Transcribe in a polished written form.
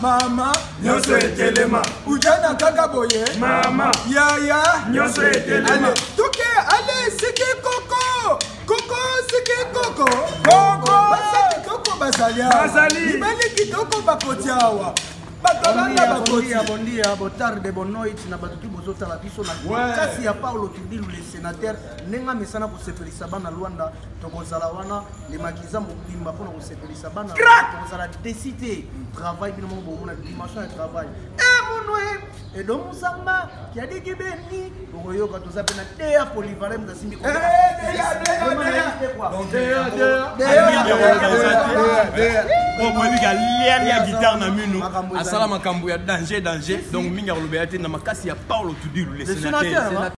Mama, nyoso etelema. Ujana kaka boye. Mama, yaya, nyoso etelema. Tuke, allez, siki koko. Koko, siki koko. Koko. Basali koko basalia. Basali. Ibali kitoko bakotiawa. Bon dia, bon tarde, bon noite, na batuki bozota la biso na kasi ya Paulo Tudilu le sénateur nenga mesana ko sepelisa bana Luanda tokozala wana le makiza mobimba pona ko sepelisa bana tokozala décider travail bino mo bona dimension de travail monwe et donc musamba qui a dit que beni oyoka toza pena terre polyvalent da simbi ko guitare na mino asala makambo ya danger donc minga lobeyate na makasi ya Paulo Tudilu le sénateur